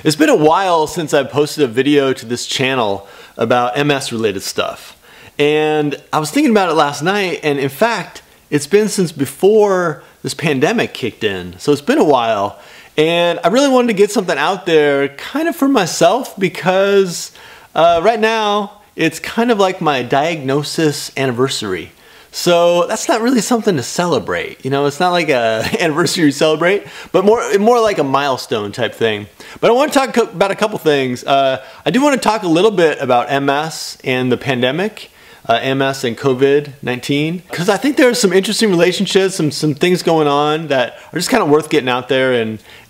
It's been a while since I posted a video to this channel about MS related stuff. And I was thinking about it last night, and in fact, it's been since before this pandemic kicked in. So it's been a while. And I really wanted to get something out there kind of for myself because right now it's kind of like my diagnosis anniversary. So that's not really something to celebrate. You know, it's not like an anniversary to celebrate, but more like a milestone type thing. But I want to talk about a couple things. I do want to talk a little bit about MS and the pandemic, MS and COVID-19, because I think there's some interesting relationships, some things going on that are just kind of worth getting out there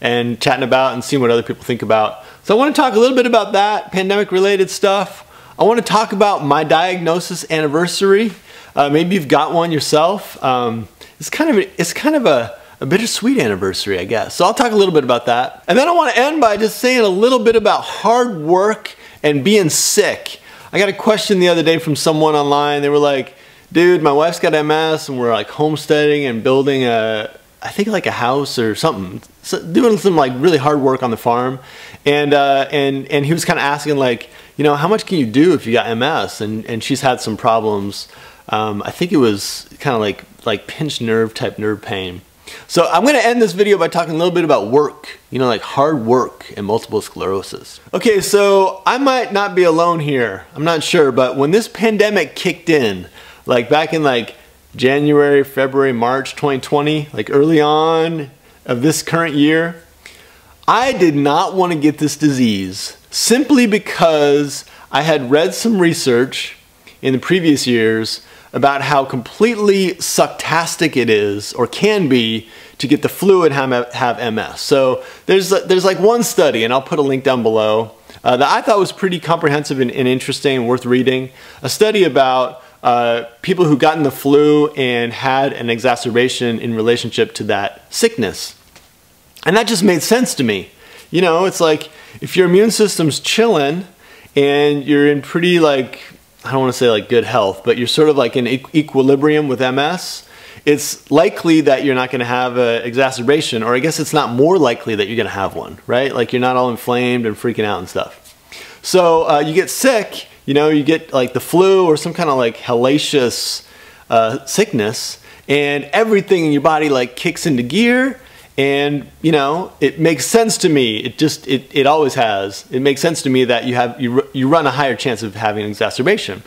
and chatting about and seeing what other people think about. So I want to talk a little bit about that, pandemic related stuff. I want to talk about my diagnosis anniversary. Maybe you've got one yourself. It's kind of a bittersweet anniversary, I guess. So I'll talk a little bit about that. And then I want to end by just saying a little bit about hard work and being sick. I got a question the other day from someone online. They were like, dude, my wife's got MS and we're like homesteading and building I think like a house or something. So doing some like really hard work on the farm. And he was kind of asking like, you know, how much can you do if you got MS? And she's had some problems. I think it was kind of like pinched nerve type nerve pain. So I'm going to end this video by talking a little bit about work, you know, like hard work and multiple sclerosis. Okay, so I might not be alone here. I'm not sure, but when this pandemic kicked in, like back in like January, February, March 2020, like early on of this current year, I did not want to get this disease simply because I had read some research in the previous years about how completely sucktastic it is, or can be, to get the flu and have MS. So there's like one study, and I'll put a link down below, that I thought was pretty comprehensive and interesting and worth reading. A study about people who gotten the flu and had an exacerbation in relationship to that sickness. And that just made sense to me. You know, it's like if your immune system's chilling and you're in pretty like, I don't want to say like good health, but you're sort of like in equilibrium with MS, it's likely that you're not going to have an exacerbation, or I guess it's not more likely that you're going to have one, right? Like you're not all inflamed and freaking out and stuff. So you get sick, you know, you get like the flu or some kind of like hellacious sickness, and everything in your body like kicks into gear. And you know, it makes sense to me. It always has. It makes sense to me that you run a higher chance of having an exacerbation.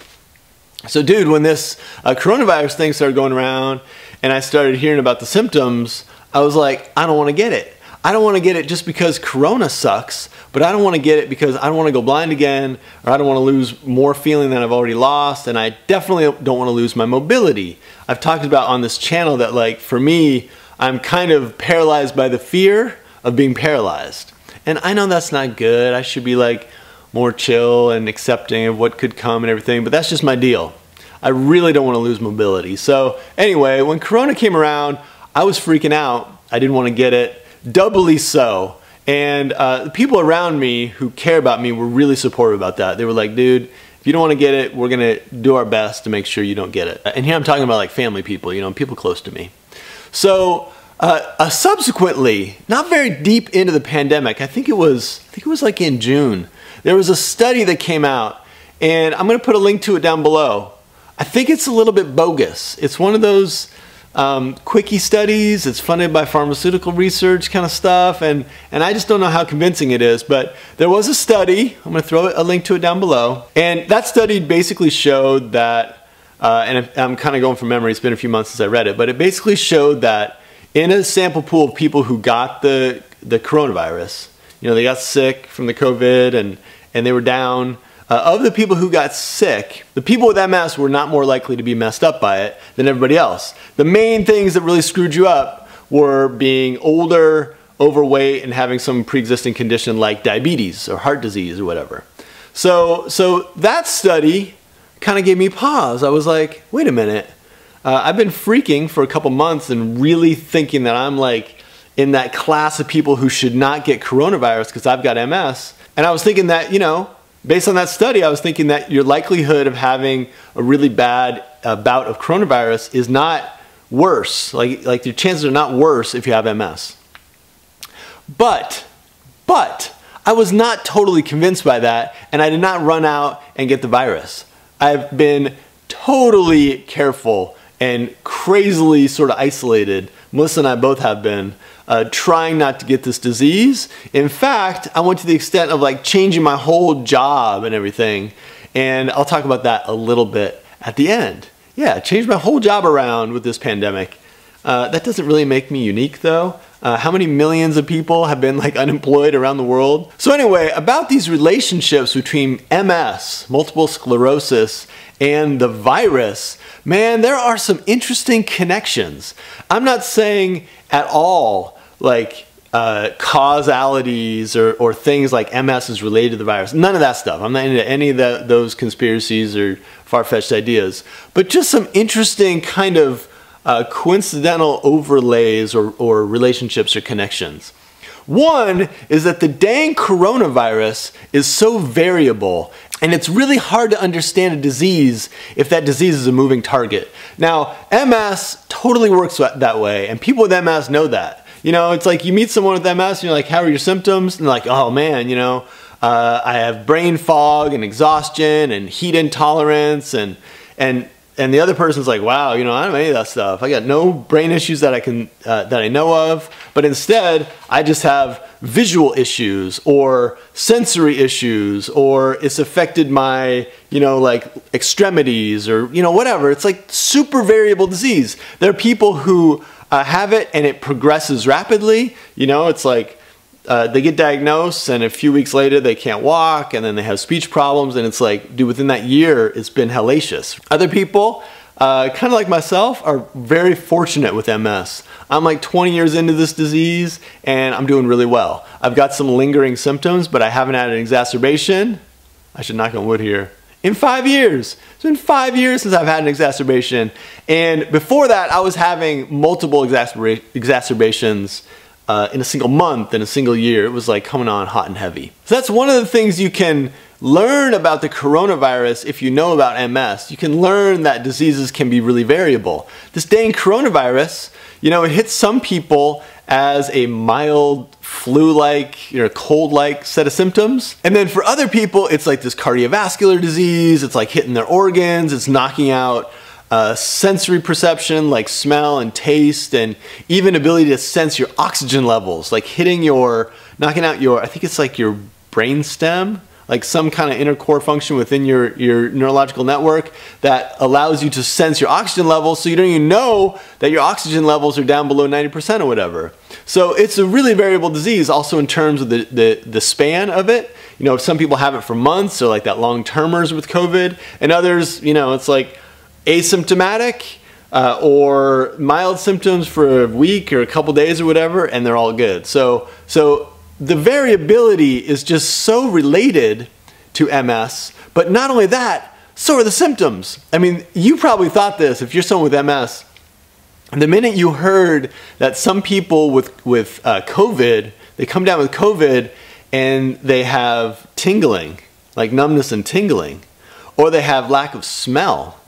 So, dude, when this coronavirus thing started going around, and I started hearing about the symptoms, I was like, I don't want to get it. I don't want to get it just because Corona sucks, but I don't want to get it because I don't want to go blind again, or I don't want to lose more feeling than I've already lost, and I definitely don't want to lose my mobility. I've talked about on this channel that, like, for me, I'm kind of paralyzed by the fear of being paralyzed. And I know that's not good. I should be like more chill and accepting of what could come and everything, but that's just my deal. I really don't want to lose mobility. So anyway, when Corona came around, I was freaking out. I didn't want to get it, doubly so. And the people around me who care about me were really supportive about that. They were like, dude, if you don't want to get it, we're going to do our best to make sure you don't get it. And here I'm talking about like family people, you know, people close to me. So subsequently, not very deep into the pandemic, I think it was like in June, there was a study that came out, and I'm going to put a link to it down below. I think it's a little bit bogus. It's one of those quickie studies. It's funded by pharmaceutical research kind of stuff, and I just don't know how convincing it is. But there was a study. I'm going to throw a link to it down below, and that study basically showed that. And I'm kind of going from memory, it's been a few months since I read it, but it basically showed that in a sample pool of people who got the coronavirus, you know, they got sick from the COVID and they were down, of the people who got sick, the people with MS were not more likely to be messed up by it than everybody else. The main things that really screwed you up were being older, overweight, and having some pre-existing condition like diabetes or heart disease or whatever. So that study kind of gave me pause. I was like, wait a minute. I've been freaking for a couple months and really thinking that I'm like in that class of people who should not get coronavirus because I've got MS. And I was thinking that, you know, based on that study, I was thinking that your likelihood of having a really bad bout of coronavirus is not worse. Like your chances are not worse if you have MS. But I was not totally convinced by that, and I did not run out and get the virus. I've been totally careful and crazily sort of isolated. Melissa and I both have been trying not to get this disease. In fact, I went to the extent of like changing my whole job and everything. And I'll talk about that a little bit at the end. Yeah, changed my whole job around with this pandemic. That doesn't really make me unique though. How many millions of people have been like unemployed around the world? So anyway, about these relationships between MS, multiple sclerosis, and the virus, man, there are some interesting connections. I'm not saying at all like causalities or things like MS is related to the virus. None of that stuff. I'm not into any of those conspiracies or far-fetched ideas. But just some interesting kind of coincidental overlays or relationships or connections. One is that the dang coronavirus is so variable, and it's really hard to understand a disease if that disease is a moving target. Now, MS totally works that way, and people with MS know that. You know, it's like you meet someone with MS and you're like, how are your symptoms? And they're like, oh man, you know, I have brain fog and exhaustion and heat intolerance and the other person's like, wow, you know, I don't have any of that stuff. I got no brain issues that I know of, but instead I just have visual issues or sensory issues, or it's affected my, you know, like extremities or, you know, whatever. It's like super variable disease. There are people who have it and it progresses rapidly. You know, it's like they get diagnosed and a few weeks later they can't walk, and then they have speech problems, and it's like, dude, within that year it's been hellacious. Other people, kind of like myself, are very fortunate with MS. I'm like 20 years into this disease and I'm doing really well. I've got some lingering symptoms, but I haven't had an exacerbation. I should knock on wood here. In 5 years. It's been 5 years since I've had an exacerbation. And before that, I was having multiple exacerbations in a single month, in a single year. It was like coming on hot and heavy. So that's one of the things you can learn about the coronavirus if you know about MS. You can learn that diseases can be really variable. This dang coronavirus, you know, it hits some people as a mild flu-like, you know, cold-like set of symptoms. And then for other people, it's like this cardiovascular disease. It's like hitting their organs. It's knocking out sensory perception like smell and taste, and even ability to sense your oxygen levels, like hitting your, knocking out your, I think it's like your brain stem, like some kind of inner core function within your neurological network that allows you to sense your oxygen levels, so you don't even know that your oxygen levels are down below 90% or whatever. So it's a really variable disease also in terms of the span of it. You know, some people have it for months, or like that long-termers with COVID, and others, you know, it's like asymptomatic or mild symptoms for a week or a couple days or whatever, and they're all good. So the variability is just so related to MS, but not only that, so are the symptoms. I mean, you probably thought this if you're someone with MS. The minute you heard that some people with COVID, they come down with COVID and they have tingling, like numbness and tingling, or they have lack of smell,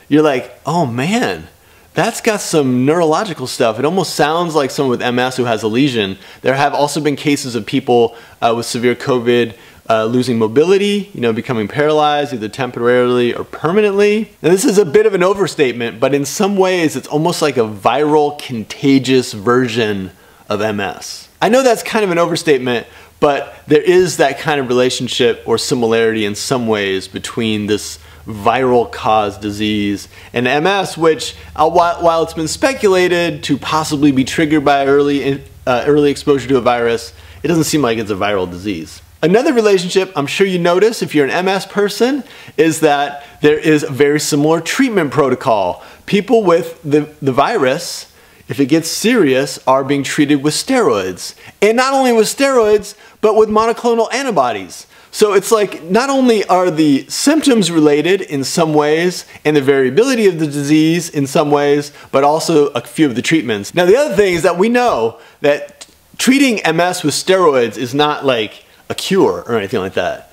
you're like, oh man, that's got some neurological stuff. It almost sounds like someone with MS who has a lesion. There have also been cases of people with severe COVID losing mobility, you know, becoming paralyzed either temporarily or permanently. Now this is a bit of an overstatement, but in some ways it's almost like a viral contagious version of MS. I know that's kind of an overstatement, but there is that kind of relationship or similarity in some ways between this viral caused disease and MS, which while it's been speculated to possibly be triggered by early exposure to a virus, it doesn't seem like it's a viral disease. Another relationship I'm sure you notice if you're an MS person is that there is a very similar treatment protocol. People with the virus, if it gets serious, are being treated with steroids. And not only with steroids, but with monoclonal antibodies. So it's like not only are the symptoms related in some ways and the variability of the disease in some ways, but also a few of the treatments. Now the other thing is that we know that treating MS with steroids is not like a cure or anything like that.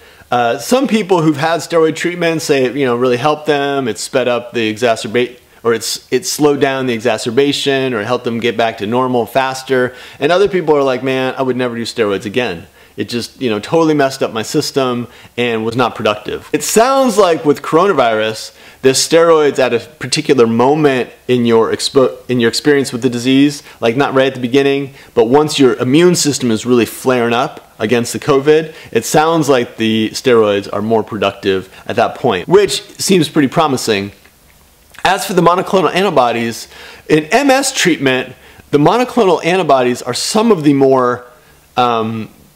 Some people who've had steroid treatments say it, you know, really helped them. It sped up the exacerbation, or it slowed down the exacerbation, or helped them get back to normal faster. And other people are like, man, I would never do steroids again. It just, you know, totally messed up my system and was not productive. It sounds like with coronavirus, the steroids at a particular moment in your experience with the disease, like not right at the beginning, but once your immune system is really flaring up against the COVID, it sounds like the steroids are more productive at that point, which seems pretty promising. As for the monoclonal antibodies, in MS treatment, the monoclonal antibodies are some of the more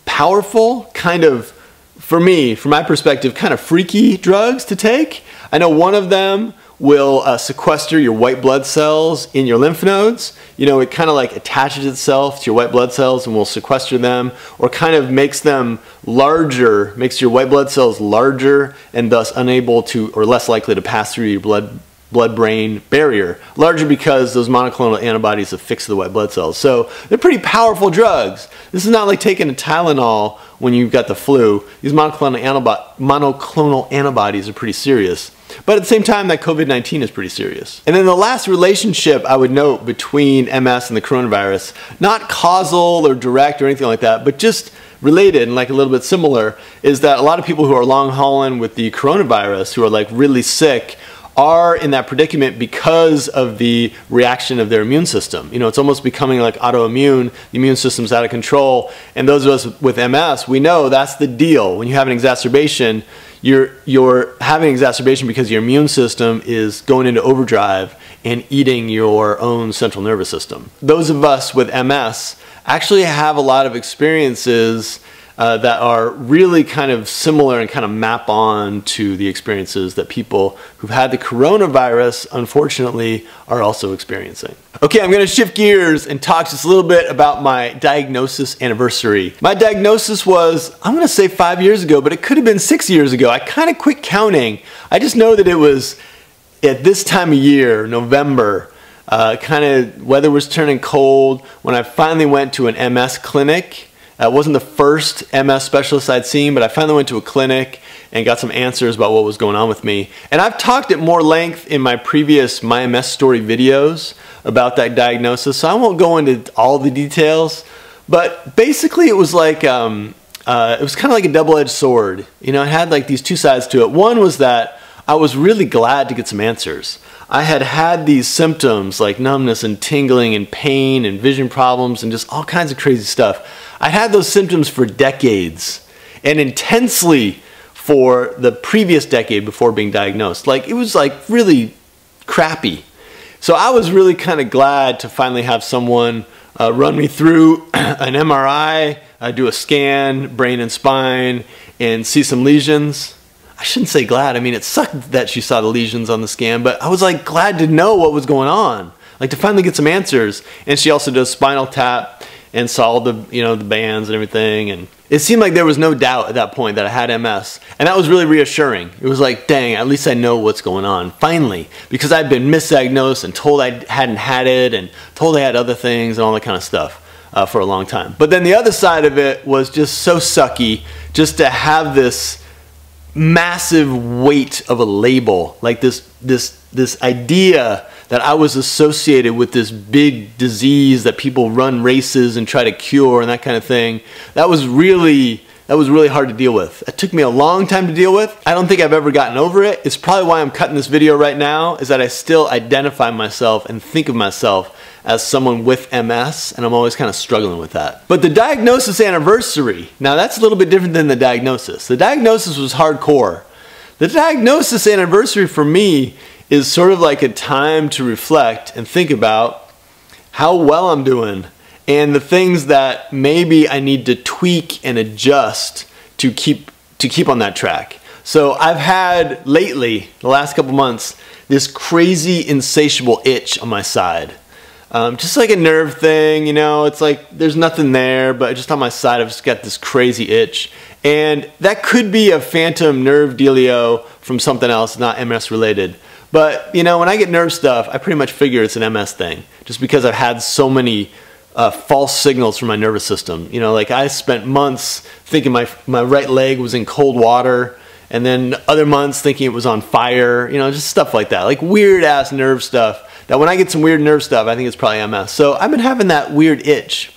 powerful, kind of, for me, from my perspective, kind of freaky drugs to take. I know one of them will sequester your white blood cells in your lymph nodes. You know, it kind of like attaches itself to your white blood cells and will sequester them, or kind of makes them larger, makes your white blood cells larger and thus unable to, or less likely to pass through your blood-brain barrier. Larger because those monoclonal antibodies affix the white blood cells. So they're pretty powerful drugs. This is not like taking a Tylenol when you've got the flu. These monoclonal antibodies are pretty serious. But at the same time, that COVID-19 is pretty serious. And then the last relationship I would note between MS and the coronavirus, not causal or direct or anything like that, but just related and like a little bit similar, is that a lot of people who are long hauling with the coronavirus, who are like really sick, are in that predicament because of the reaction of their immune system. You know, it's almost becoming like autoimmune. The immune system's out of control. And those of us with MS, we know that's the deal. When you have an exacerbation, you're having an exacerbation because your immune system is going into overdrive and eating your own central nervous system. Those of us with MS actually have a lot of experiences that are really kind of similar and kind of map on to the experiences that people who've had the coronavirus, unfortunately, are also experiencing. Okay, I'm going to shift gears and talk just a little bit about my diagnosis anniversary. My diagnosis was, I'm going to say 5 years ago, but it could have been 6 years ago. I kind of quit counting. I just know that it was at this time of year, November, kind of weather was turning cold, when I finally went to an MS clinic. It wasn't the first MS specialist I'd seen, but I finally went to a clinic and got some answers about what was going on with me. And I've talked at more length in my previous My MS Story videos about that diagnosis, so I won't go into all the details. But basically it was like, it was kind of like a double-edged sword. You know, it had like these two sides to it. One was that I was really glad to get some answers. I had had these symptoms like numbness and tingling and pain and vision problems and just all kinds of crazy stuff. I had those symptoms for decades, and intensely for the previous decade before being diagnosed. Like, it was like really crappy. So I was really kind of glad to finally have someone run me through an MRI, do a scan, brain and spine, and see some lesions. I shouldn't say glad. I mean, it sucked that she saw the lesions on the scan, but I was like glad to know what was going on, like to finally get some answers. And she also does spinal tap and saw all the, you know, the bands and everything. And it seemed like there was no doubt at that point that I had MS. And that was really reassuring. It was like, dang, at least I know what's going on, finally. Because I'd been misdiagnosed and told I hadn't had it and told I had other things and all that kind of stuff for a long time. But then the other side of it was just so sucky, just to have this massive weight of a label, like this idea that I was associated with this big disease that people run races and try to cure and that kind of thing. That was really hard to deal with. It took me a long time to deal with. I don't think I've ever gotten over it. It's probably why I'm cutting this video right now, is that I still identify myself and think of myself as someone with MS, and I'm always kind of struggling with that. But the diagnosis anniversary, now that's a little bit different than the diagnosis. The diagnosis was hardcore. The diagnosis anniversary for me is sort of like a time to reflect and think about how well I'm doing and the things that maybe I need to tweak and adjust to keep on that track. So I've had lately, the last couple months, this crazy insatiable itch on my side. Just like a nerve thing, you know, it's like there's nothing there, but just on my side I've just got this crazy itch. And that could be a phantom nerve dealio from something else, not MS related. But, you know, when I get nerve stuff, I pretty much figure it's an MS thing, just because I've had so many false signals from my nervous system. You know, like I spent months thinking my right leg was in cold water, and then other months thinking it was on fire, you know, just stuff like that. Like weird ass nerve stuff, that when I get some weird nerve stuff, I think it's probably MS. So I've been having that weird itch.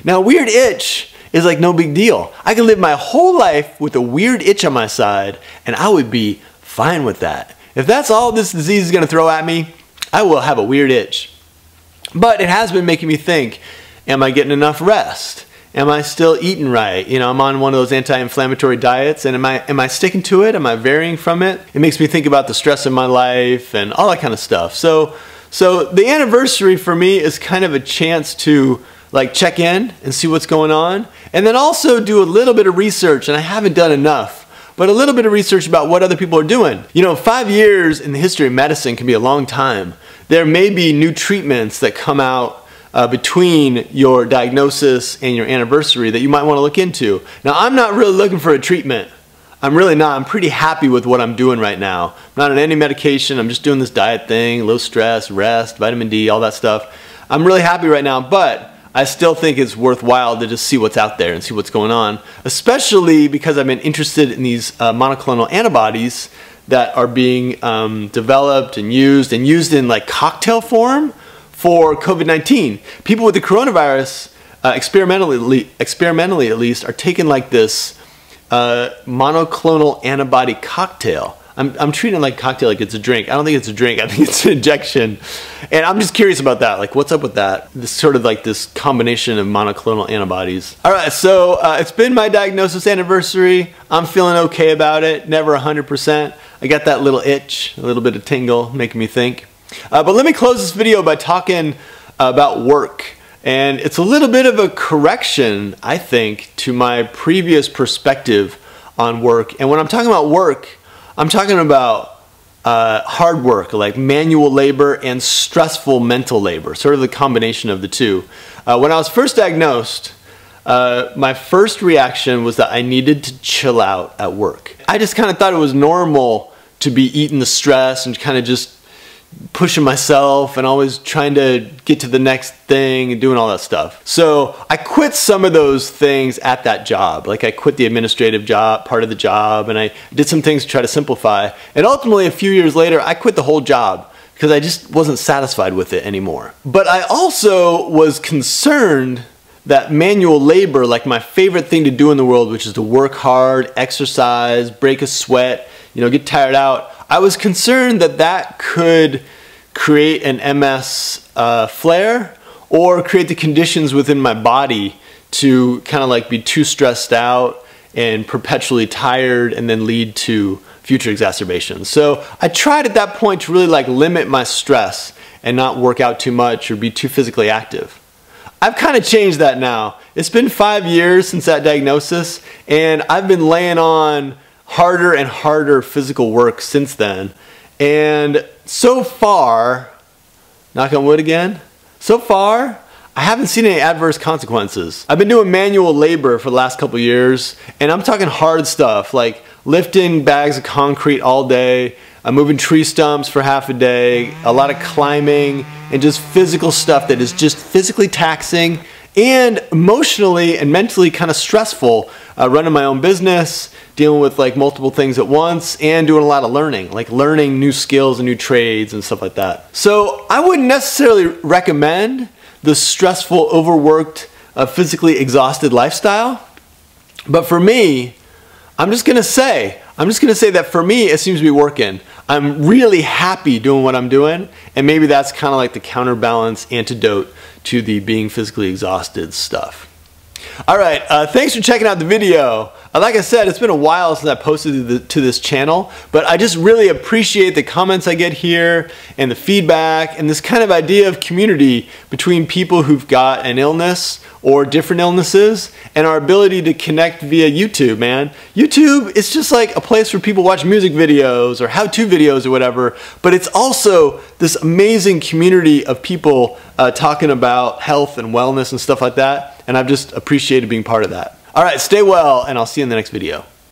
Now, weird itch is like no big deal. I could live my whole life with a weird itch on my side and I would be fine with that. If that's all this disease is going to throw at me, I will have a weird itch. But it has been making me think, am I getting enough rest? Am I still eating right? You know, I'm on one of those anti-inflammatory diets, and am I sticking to it? Am I varying from it? It makes me think about the stress in my life and all that kind of stuff. So the anniversary for me is kind of a chance to like check in and see what's going on, and then also do a little bit of research, and I haven't done enough, but a little bit of research about what other people are doing. You know, 5 years in the history of medicine can be a long time. There may be new treatments that come out between your diagnosis and your anniversary that you might want to look into. Now, I'm not really looking for a treatment. I'm really not. I'm pretty happy with what I'm doing right now. I'm not on any medication. I'm just doing this diet thing, low stress, rest, vitamin D, all that stuff. I'm really happy right now, but I still think it's worthwhile to just see what's out there and see what's going on, especially because I've been interested in these monoclonal antibodies that are being developed and used in like cocktail form for COVID-19. People with the coronavirus, experimentally at least, are taking like this monoclonal antibody cocktail. I'm treating it like a cocktail, like it's a drink. I don't think it's a drink, I think it's an injection. And I'm just curious about that, like what's up with that? This sort of like this combination of monoclonal antibodies. All right, so it's been my diagnosis anniversary. I'm feeling okay about it, never 100%. I got that little itch, a little bit of tingle, making me think. But let me close this video by talking about work. And it's a little bit of a correction, I think, to my previous perspective on work. And when I'm talking about work, I'm talking about hard work, like manual labor and stressful mental labor, sort of the combination of the two. When I was first diagnosed, my first reaction was that I needed to chill out at work. I just kind of thought it was normal to be eating the stress and kind of just pushing myself and always trying to get to the next thing and doing all that stuff. So I quit some of those things at that job. Like I quit the administrative job, part of the job, and I did some things to try to simplify. And ultimately, a few years later, I quit the whole job because I just wasn't satisfied with it anymore. But I also was concerned that manual labor, like my favorite thing to do in the world, which is to work hard, exercise, break a sweat, you know, get tired out, I was concerned that that could create an MS flare or create the conditions within my body to kind of like be too stressed out and perpetually tired and then lead to future exacerbations. So I tried at that point to really like limit my stress and not work out too much or be too physically active. I've kind of changed that now. It's been 5 years since that diagnosis, and I've been laying on harder and harder physical work since then. And so far, knock on wood again, so far, I haven't seen any adverse consequences. I've been doing manual labor for the last couple years, and I'm talking hard stuff like lifting bags of concrete all day, moving tree stumps for half a day, a lot of climbing, and just physical stuff that is just physically taxing and emotionally and mentally kind of stressful. Running my own business, dealing with like multiple things at once, and doing a lot of learning, like learning new skills and new trades and stuff like that. So I wouldn't necessarily recommend the stressful, overworked, physically exhausted lifestyle. But for me, I'm just gonna say that for me, it seems to be working. I'm really happy doing what I'm doing, and maybe that's kind of like the counterbalance antidote to the being physically exhausted stuff. All right, thanks for checking out the video. Like I said, it's been a while since I posted to this channel, but I just really appreciate the comments I get here and the feedback and this kind of idea of community between people who've got an illness or different illnesses and our ability to connect via YouTube, man. YouTube is just like a place where people watch music videos or how-to videos or whatever, but it's also this amazing community of people talking about health and wellness and stuff like that, and I've just appreciated being part of that. All right, stay well, and I'll see you in the next video.